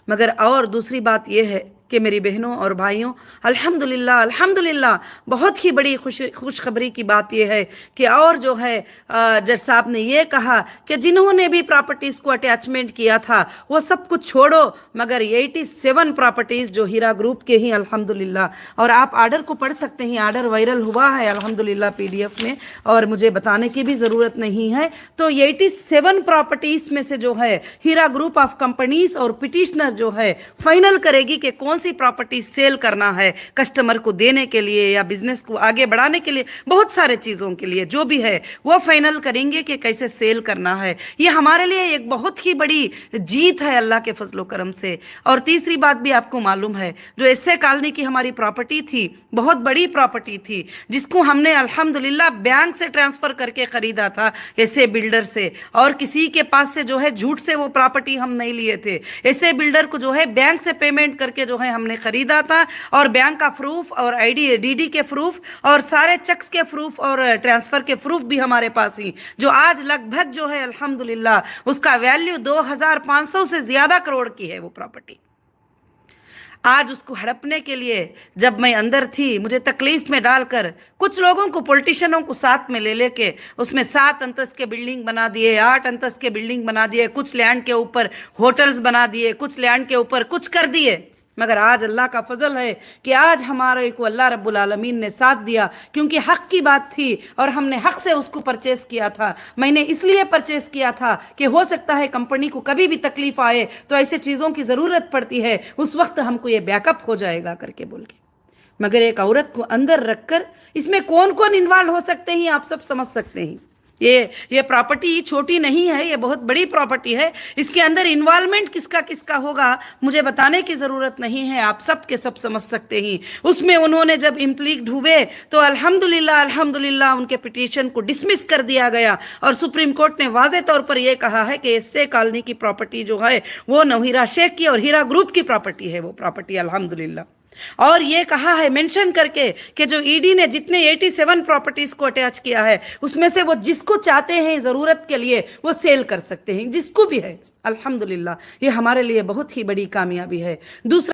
मगर और दूसरी बात यह है कि मेरी बहनों और भाइयों, अल्हम्दुलिल्लाह अल्हम्दुलिल्लाह, बहुत ही बड़ी खुशखबरी की बात यह है कि और जो है जज साहब ने ये कहा कि जिन्होंने भी प्रॉपर्टीज़ को अटैचमेंट किया था वो सब कुछ छोड़ो, मगर 87 प्रॉपर्टीज़ जो हीरा ग्रुप के ही अल्हम्दुलिल्लाह, और आप आर्डर को पढ़ सकते हैं, आर्डर वायरल हुआ है अल्हम्दुलिल्लाह PDF में, और मुझे बताने की भी ज़रूरत नहीं है। तो 87 प्रॉपर्टीज़ में से जो है हीरा ग्रुप ऑफ कंपनीज और पिटिशनर जो है फाइनल करेगी कि कौन सी प्रॉपर्टी सेल करना है कस्टमर को देने के लिए या बिजनेस को आगे बढ़ाने के लिए, बहुत सारे चीज़ों के लिए जो भी है वो फाइनल करेंगे कि कैसे सेल करना है। ये हमारे लिए एक बहुत ही बड़ी जीत है अल्लाह के फजलो करम से। और तीसरी बात भी आपको मालूम है, जो एसए कॉलोनी की हमारी प्रॉपर्टी थी, बहुत बड़ी प्रॉपर्टी थी, जिसको हमने अल्हम्दुलिल्लाह बैंक से ट्रांसफ़र करके ख़रीदा था, एसए बिल्डर से, और किसी के पास से जो है झूठ से वो प्रॉपर्टी हम नहीं लिए थे। एसए बिल्डर को जो है बैंक से पेमेंट करके जो है हमने खरीदा था, और बैंक का प्रूफ और आईडी डीडी के प्रूफ और सारे चेक्स के प्रूफ और ट्रांसफर के प्रूफ भी हमारे पास ही, जो आज लगभग जो है अल्हम्दुलिल्लाह उसका वैल्यू 2500 से ज्यादा करोड़ की है वो प्रॉपर्टी। आज उसको हड़पने के लिए जब मैं अंदर थी, मुझे तकलीफ में डालकर कुछ लोगों को, पॉलिटिशियनों को साथ में ले लेके उसमें 7 अंतस्त के बिल्डिंग बना दिए, 8 अंतस्त के बिल्डिंग बना दिए, कुछ लैंड के ऊपर होटल्स बना दिए, कुछ लैंड के ऊपर कुछ कर दिए। मगर आज अल्लाह का फजल है कि आज हमारे को अल्लाह रब्बुल आलमीन ने साथ दिया, क्योंकि हक की बात थी और हमने हक से उसको परचेस किया था। मैंने इसलिए परचेस किया था कि हो सकता है कंपनी को कभी भी तकलीफ आए तो ऐसे चीज़ों की ज़रूरत पड़ती है, उस वक्त हमको ये बैकअप हो जाएगा करके बोल के। मगर एक औरत को अंदर रखकर इसमें कौन कौन इन्वॉल्व हो सकते हैं आप सब समझ सकते हैं। ये प्रॉपर्टी छोटी नहीं है, ये बहुत बड़ी प्रॉपर्टी है। इसके अंदर इन्वॉल्वमेंट किसका किसका होगा मुझे बताने की ज़रूरत नहीं है, आप सब के सब समझ सकते हैं। उसमें उन्होंने जब इम्प्लीक्ड हुए तो अल्हम्दुलिल्लाह अल्हम्दुलिल्लाह उनके पिटीशन को डिसमिस कर दिया गया, और सुप्रीम कोर्ट ने वाज़े तौर पर यह कहा है कि एसए कॉलोनी की प्रॉपर्टी जो है वो नौहीरा शेख की और हीरा ग्रुप की प्रॉपर्टी है वो प्रॉपर्टी अल्हम्दुलिल्लाह। और ये कहा है मेंशन करके कि जो ईडी ने जितने 87 प्रॉपर्टीज को अटैच किया है उसमें से वो जिसको चाहते हैं ज़रूरत के लिए वो सेल कर सकते हैं, जिसको भी है। अल्हम्दुलिल्लाह ये हमारे लिए बहुत ही बड़ी कामयाबी है। दूसरा